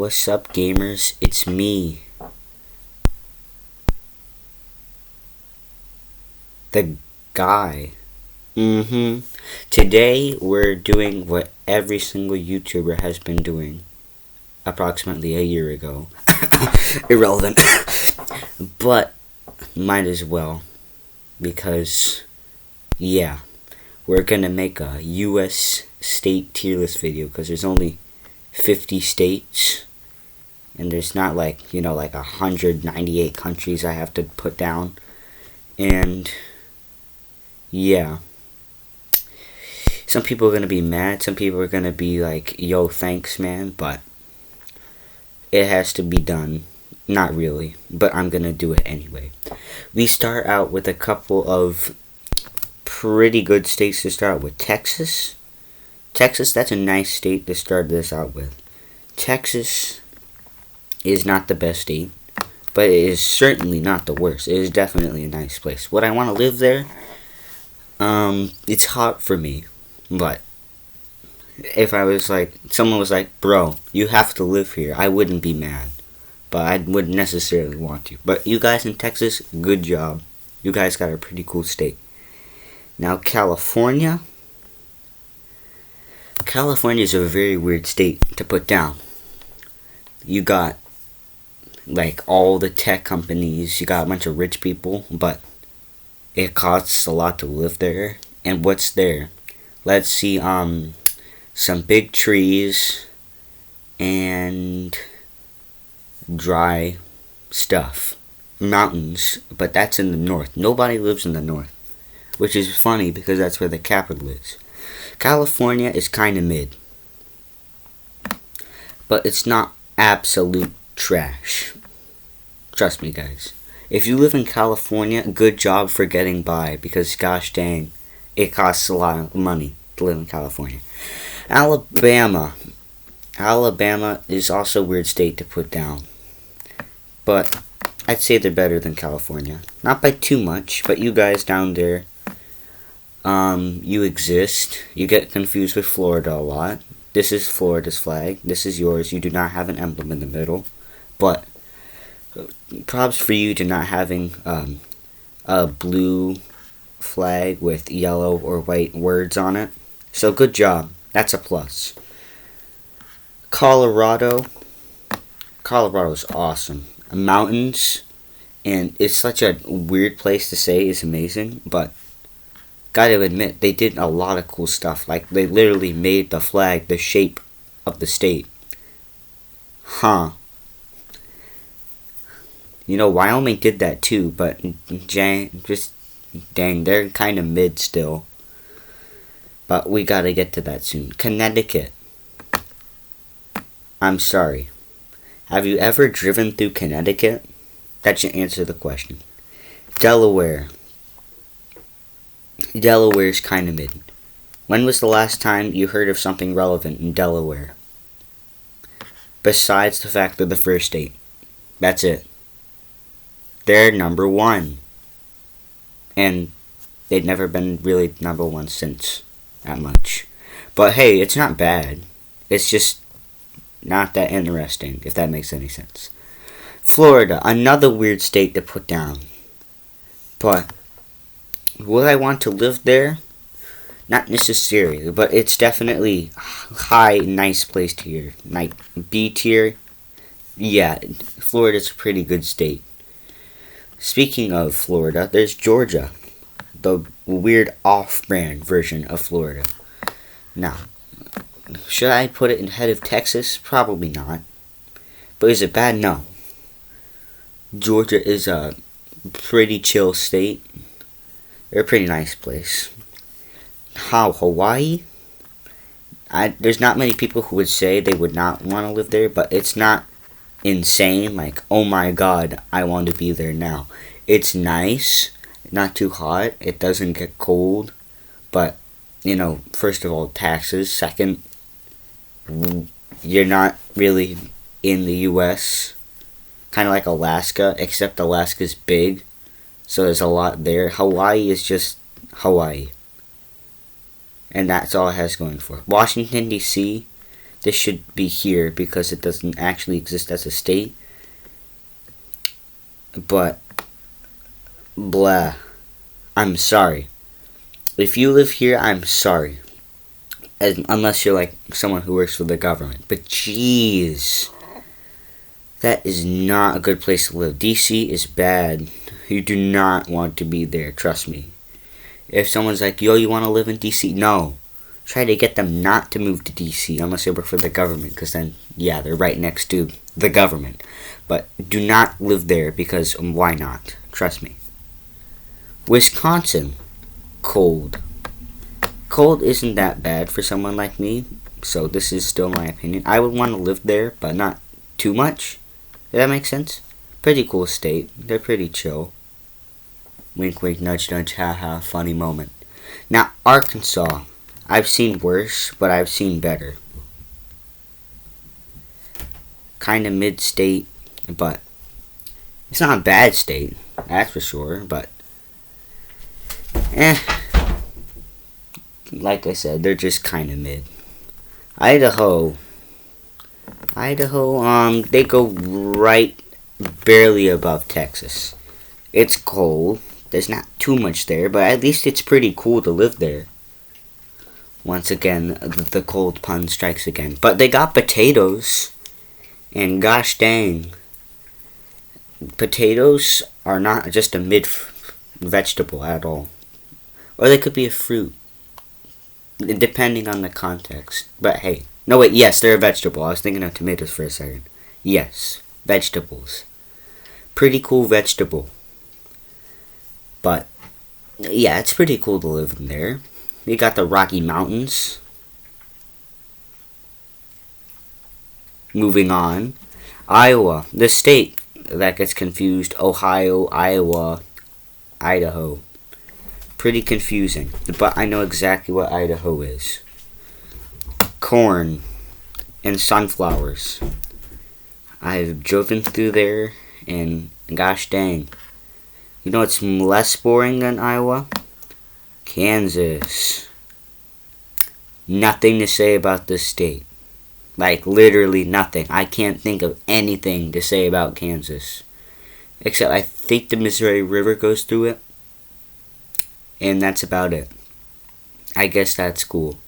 what's up, gamers? It's me, the guy. Today, we're doing what every single YouTuber has been doing approximately a year ago. Irrelevant. But, might as well. Because, yeah. We're gonna make a US state tier list video because there's only 50 states. And there's not like 198 countries I have to put down. And yeah. Some people are gonna be mad, some people are gonna be like, yo, thanks man, but it has to be done. Not really, but I'm gonna do it anyway. We start out with a couple of pretty good states to start with. Texas, that's a nice state to start this out with. Texas is not the best state, but it is certainly not the worst. It is definitely a nice place. Would I want to live there? It's hot for me, but if I was like, someone was like, bro, you have to live here, I wouldn't be mad, but I wouldn't necessarily want to. But you guys in Texas, good job. You guys got a pretty cool state. Now, California is a very weird state to put down. You got like all the tech companies, you got a bunch of rich people, but it costs a lot to live there. And what's there? Let's see, some big trees and dry stuff. Mountains, but that's in the north. Nobody lives in the north, which is funny because that's where the capital is. California is kind of mid, but it's not absolute trash. Trust me, guys. If you live in California, good job for getting by, because gosh dang, it costs a lot of money to live in California. Alabama is also a weird state to put down, but I'd say they're better than California. Not by too much, but you guys down there, you exist. You get confused with Florida a lot. This is Florida's flag. This is yours. You do not have an emblem in the middle. But props for you to not having a blue flag with yellow or white words on it. So good job. That's a plus. Colorado's awesome. Mountains, and it's such a weird place to say is amazing, but gotta admit, they did a lot of cool stuff. Like, they literally made the flag the shape of the state. Wyoming did that too, but dang, they're kind of mid still. But we gotta get to that soon. Connecticut. I'm sorry. Have you ever driven through Connecticut? That should answer the question. Delaware's kind of mid. When was the last time you heard of something relevant in Delaware? Besides the fact they're the first state. That's it. They're number one. And they've never been really number one since that much. But hey, it's not bad. It's just not that interesting, if that makes any sense. Florida, another weird state to put down. But would I want to live there? Not necessarily, but it's definitely high, nice place tier. Like B tier. Yeah, Florida's a pretty good state. Speaking of Florida, there's Georgia. The weird off-brand version of Florida. Now, should I put it ahead of Texas? Probably not. But is it bad? No. Georgia is a pretty chill state. They're a pretty nice place. Hawaii? There's not many people who would say they would not want to live there, but it's not insane. Like, oh my god, I want to be there now. It's nice. Not too hot. It doesn't get cold. But, first of all, taxes. Second, you're not really in the U.S. Kind of like Alaska, except Alaska's big, so there's a lot there. Hawaii is just Hawaii, and that's all it has going for it. Washington, D.C., this should be here because it doesn't actually exist as a state. But, blah. I'm sorry. If you live here, I'm sorry. Unless you're like someone who works for the government. But jeez. That is not a good place to live. DC is bad. You do not want to be there, trust me. If someone's like, yo, you want to live in DC? No. Try to get them not to move to DC unless they work for the government, because then, yeah, they're right next to the government. But do not live there, because why not? Trust me. Wisconsin. Cold. Cold isn't that bad for someone like me, so this is still my opinion. I would want to live there, but not too much. Does that make sense? Pretty cool state. They're pretty chill. Wink, wink, nudge, nudge, haha, funny moment. Now, Arkansas. I've seen worse, but I've seen better. Kind of mid-state, but it's not a bad state, that's for sure, but like I said, they're just kind of mid. Idaho, they go right barely above Texas. It's cold. There's not too much there, but at least it's pretty cool to live there. Once again, the cold pun strikes again. But they got potatoes. And gosh dang. Potatoes are not just a mid-vegetable at all. Or they could be a fruit. Depending on the context. But hey. No wait, yes, they're a vegetable. I was thinking of tomatoes for a second. Yes, vegetables. Pretty cool vegetable. But, yeah, it's pretty cool to live in there. You got the Rocky Mountains. Moving on. Iowa, the state that gets confused. Ohio, Iowa, Idaho. Pretty confusing, but I know exactly what Idaho is. Corn and sunflowers. I've driven through there, and gosh dang. You know what's less boring than Iowa? Kansas. Nothing to say about this state. Like, literally nothing. I can't think of anything to say about Kansas. Except I think the Missouri River goes through it. And that's about it. I guess that's cool.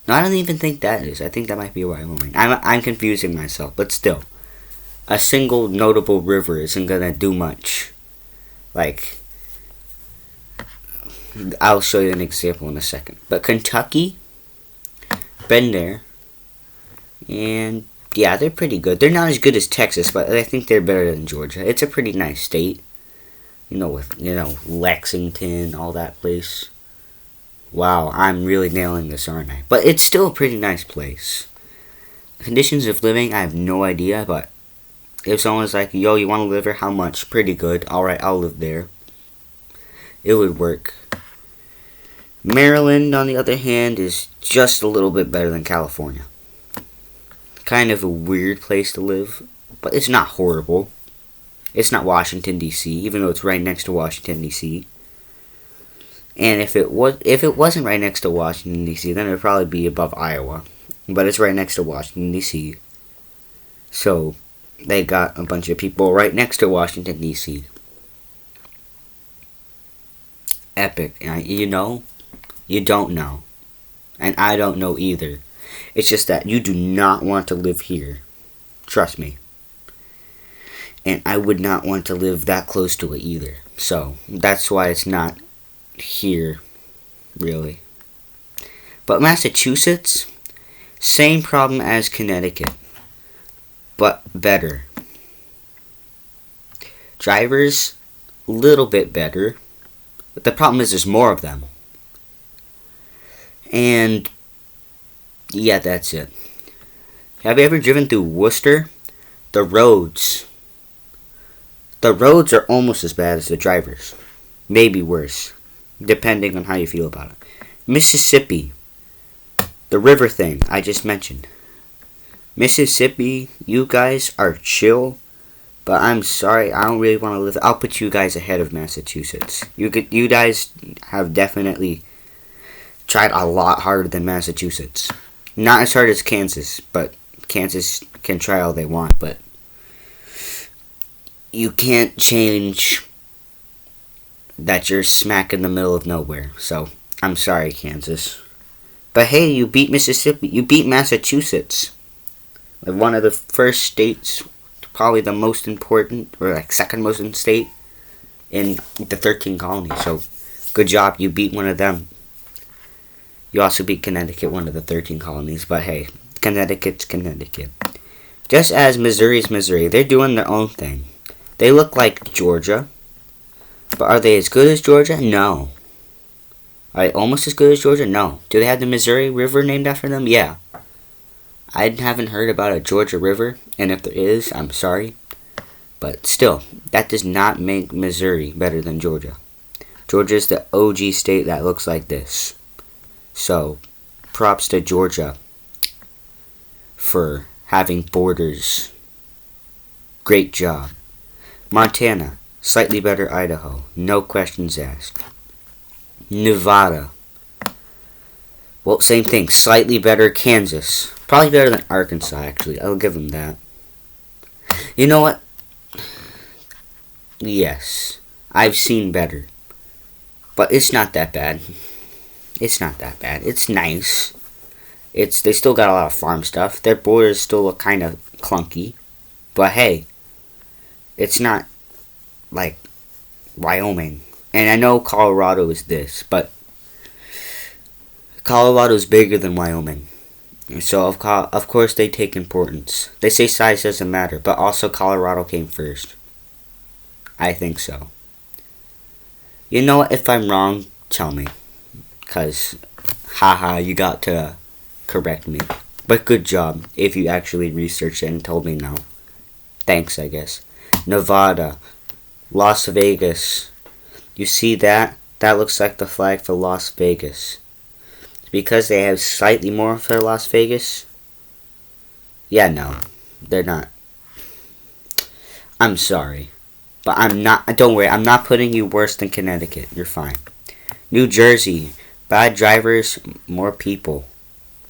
No, I don't even think that is. I think that might be Wyoming. I'm confusing myself, but still. A single notable river isn't gonna do much. Like, I'll show you an example in a second. But Kentucky, been there. And yeah, they're pretty good. They're not as good as Texas, but I think they're better than Georgia. It's a pretty nice state. With Lexington, all that place. Wow, I'm really nailing this, aren't I? But it's still a pretty nice place. Conditions of living, I have no idea, but if someone's like, yo, you want to live here? How much? Pretty good. Alright, I'll live there. It would work. Maryland, on the other hand, is just a little bit better than California. Kind of a weird place to live, but it's not horrible. It's not Washington, D.C., even though it's right next to Washington, D.C. And if it wasn't right next to Washington, D.C., then it would probably be above Iowa. But it's right next to Washington, D.C. So, they got a bunch of people right next to Washington, D.C. Epic. You know? You don't know. And I don't know either. It's just that you do not want to live here. Trust me. And I would not want to live that close to it either. So, that's why it's not here, really. But Massachusetts, same problem as Connecticut, but better. Drivers, a little bit better. But the problem is there's more of them. And yeah, that's it. Have you ever driven through Worcester? The roads are almost as bad as the drivers. Maybe worse, depending on how you feel about it. Mississippi. The river thing I just mentioned. Mississippi, you guys are chill, but I'm sorry, I don't really want to live. I'll put you guys ahead of Massachusetts. You guys have definitely tried a lot harder than Massachusetts. Not as hard as Kansas, but Kansas can try all they want, but you can't change that you're smack in the middle of nowhere. So, I'm sorry, Kansas. But hey, you beat Mississippi. You beat Massachusetts. Like one of the first states, probably the most important, or like second most important state in the 13 colonies. So, good job. You beat one of them. You also beat Connecticut, one of the 13 colonies. But hey, Connecticut's Connecticut. Just as Missouri's Missouri. They're doing their own thing. They look like Georgia. But are they as good as Georgia? No. Are they almost as good as Georgia? No. Do they have the Missouri River named after them? Yeah. I haven't heard about a Georgia River. And if there is, I'm sorry. But still, that does not make Missouri better than Georgia. Georgia is the OG state that looks like this. So, props to Georgia for having borders. Great job. Montana, slightly better Idaho. No questions asked. Nevada. Well, same thing. Slightly better Kansas. Probably better than Arkansas, actually. I'll give them that. You know what? Yes. I've seen better. But it's not that bad. It's not that bad. It's nice. They still got a lot of farm stuff. Their borders still look kind of clunky. But hey, it's not like Wyoming. And I know Colorado is this, but Colorado is bigger than Wyoming. And so of course they take importance. They say size doesn't matter, but also Colorado came first. I think so. You know what? If I'm wrong, tell me. Because, haha, you got to correct me. But good job if you actually researched it and told me no. Thanks, I guess. Nevada. Las Vegas. You see that? That looks like the flag for Las Vegas. Because they have slightly more for Las Vegas? Yeah, no. They're not. I'm sorry. But I'm not. Don't worry, I'm not putting you worse than Connecticut. You're fine. New Jersey. Bad drivers, more people.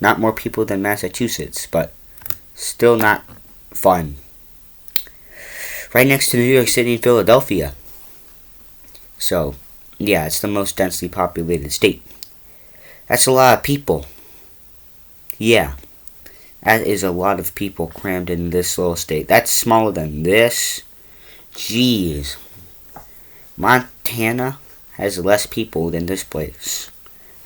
Not more people than Massachusetts, but still not fun. Right next to New York City and Philadelphia. So, yeah, it's the most densely populated state. That's a lot of people. Yeah, that is a lot of people crammed in this little state. That's smaller than this. Jeez. Montana has less people than this place.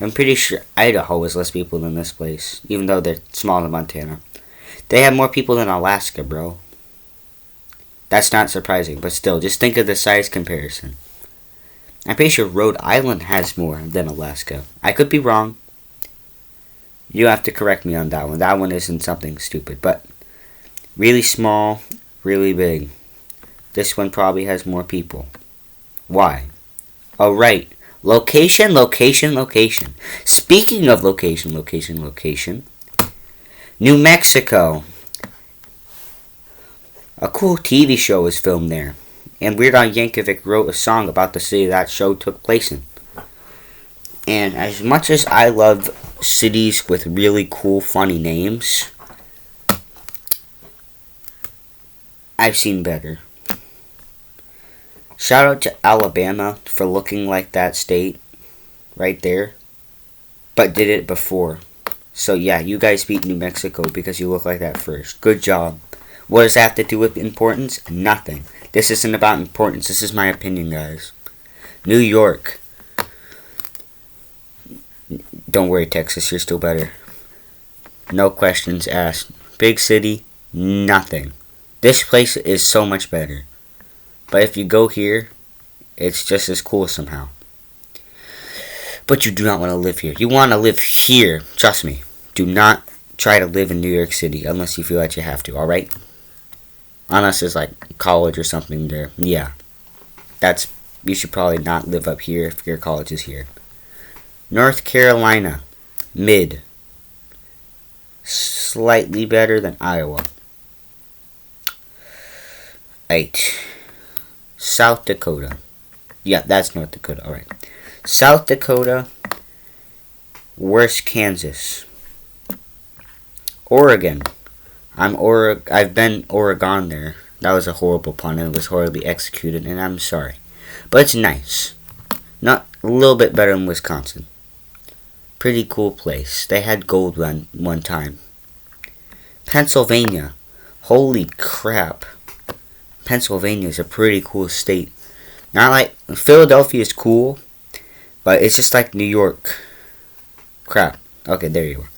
I'm pretty sure Idaho has less people than this place, even though they're smaller than Montana. They have more people than Alaska, bro. That's not surprising, but still, just think of the size comparison. I'm pretty sure Rhode Island has more than Alaska. I could be wrong. You have to correct me on that one. That one isn't something stupid, but really small, really big. This one probably has more people. Why? Oh, right. Location, location, location. Speaking of location, location, location. New Mexico. A cool TV show was filmed there. And Weird Al Yankovic wrote a song about the city that show took place in. And as much as I love cities with really cool, funny names, I've seen better. Shout out to Alabama for looking like that state right there, but did it before. So yeah, you guys beat New Mexico because you look like that first. Good job. What does that have to do with importance? Nothing. This isn't about importance. This is my opinion, guys. New York. Don't worry, Texas. You're still better. No questions asked. Big city. Nothing. This place is so much better. But if you go here, it's just as cool somehow. But you do not want to live here. You want to live here. Trust me. Do not try to live in New York City unless you feel like you have to, alright? Unless it's like college or something there. Yeah. You should probably not live up here if your college is here. North Carolina. Mid. Slightly better than Iowa. 8. South Dakota. Yeah, that's North Dakota. Alright. South Dakota. Worse Kansas. Oregon. I've been Oregon there. That was a horrible pun and it was horribly executed, and I'm sorry. But it's nice. Not a little bit better than Wisconsin. Pretty cool place. They had gold one time. Pennsylvania. Holy crap. Pennsylvania is a pretty cool state. Not like Philadelphia is cool, but it's just like New York. Crap. Okay, there you are.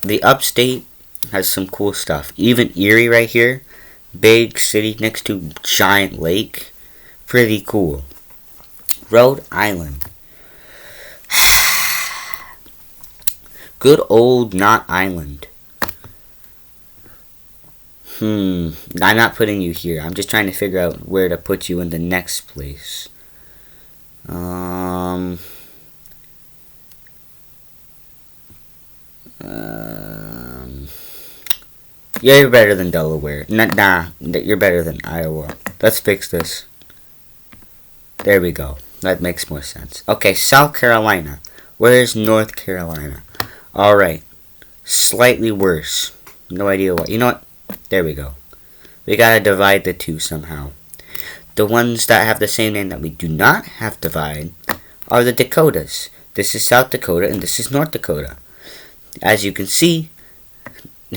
The upstate has some cool stuff. Even Erie right here. Big city next to giant lake. Pretty cool. Rhode Island. Good old Knot Island. I'm not putting you here. I'm just trying to figure out where to put you in the next place. Yeah, you're better than Delaware. Nah, you're better than Iowa. Let's fix this. There we go. That makes more sense. Okay, South Carolina. Where's North Carolina? Alright. Slightly worse. No idea why. You know what? There we go. We gotta divide the two somehow. The ones that have the same name that we do not have to divide are the Dakotas. This is South Dakota and this is North Dakota. As you can see,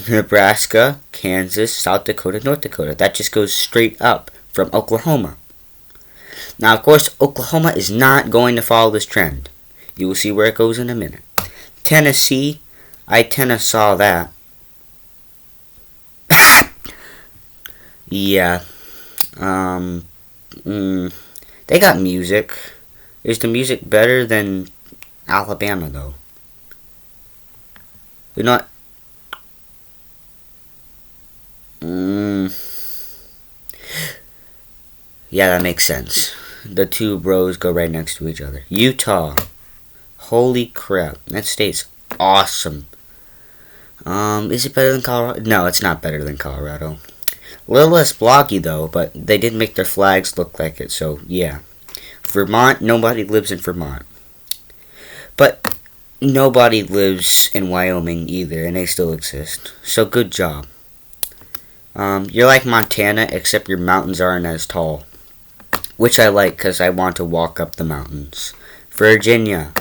Nebraska, Kansas, South Dakota, North Dakota. That just goes straight up from Oklahoma. Now, of course, Oklahoma is not going to follow this trend. You will see where it goes in a minute. Tennessee, I tend to saw that. Yeah. They got music. Is the music better than Alabama, though? You know what? Yeah, that makes sense. The two bros go right next to each other. Utah. Holy crap. That state's awesome. Is it better than Colorado? No, it's not better than Colorado. A little less blocky, though, but they did make their flags look like it, so yeah. Vermont, nobody lives in Vermont. But nobody lives in Wyoming either, and they still exist. So good job. You're like Montana, except your mountains aren't as tall. Which I like, because I want to walk up the mountains. Virginia.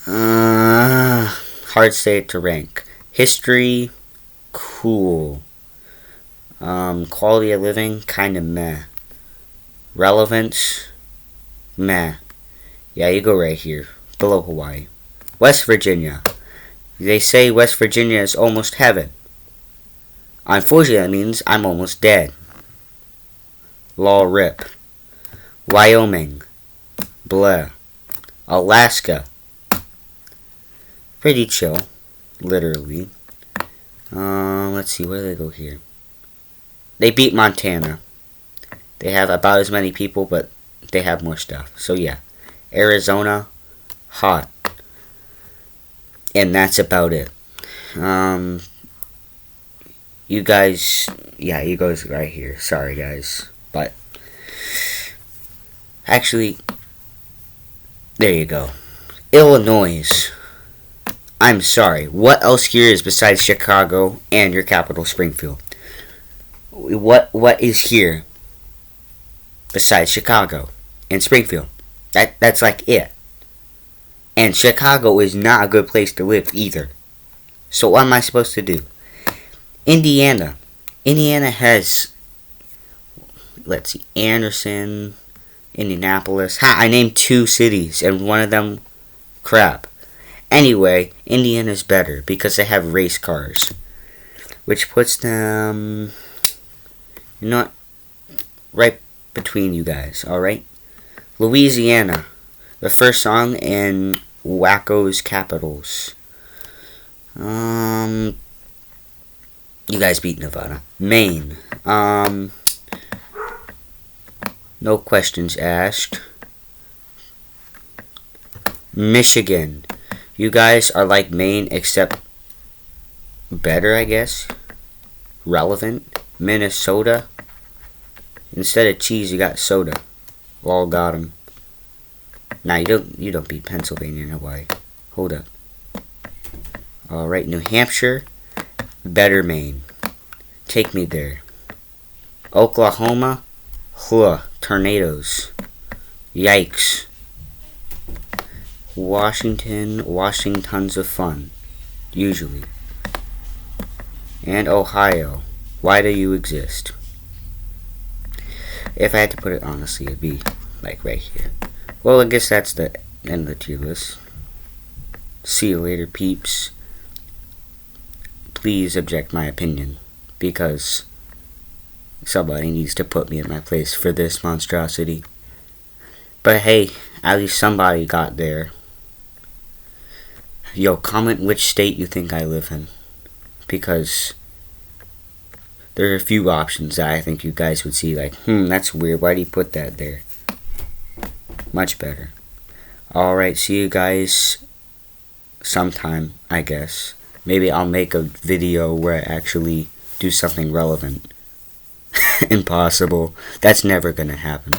Hard state to rank. History, cool. Quality of living, kind of meh. Relevance, meh. Yeah, you go right here, below Hawaii. West Virginia. They say West Virginia is almost heaven. Unfortunately, that means I'm almost dead. Law rip. Wyoming. Blah. Alaska. Pretty chill. Literally. Let's see, where do they go here? They beat Montana. They have about as many people, but they have more stuff. So yeah. Arizona. Hot. And that's about it. You guys, yeah, you guys right here. Sorry, guys. But, actually, there you go. Illinois. I'm sorry. What else here is besides Chicago and your capital, Springfield? What is here besides Chicago and Springfield? That's like it. And Chicago is not a good place to live either. So what am I supposed to do? Indiana. Indiana has, let's see, Anderson, Indianapolis. I named 2 cities, and one of them, crap. Anyway, Indiana's better because they have race cars, which puts them, you know what, right between you guys, alright? Louisiana, the first song in Wacko's Capitals. You guys beat Nevada. Maine. No questions asked. Michigan. You guys are like Maine, except better, I guess. Relevant. Minnesota. Instead of cheese, you got soda. All got 'em. Nah, you don't beat Pennsylvania and Hawaii. Hold up. Alright, New Hampshire. Better Maine. Take me there. Oklahoma? Huh, tornadoes. Yikes. Washington, washing tons of fun. Usually. And Ohio. Why do you exist? If I had to put it honestly, it'd be like right here. Well, I guess that's the end of the tier list. See you later, peeps. Please object my opinion, because somebody needs to put me in my place for this monstrosity. But hey, at least somebody got there. Yo, comment which state you think I live in, because there are a few options that I think you guys would see like, that's weird, why do you put that there? Much better. Alright, see you guys sometime, I guess. Maybe I'll make a video where I actually do something relevant. Impossible. That's never gonna happen.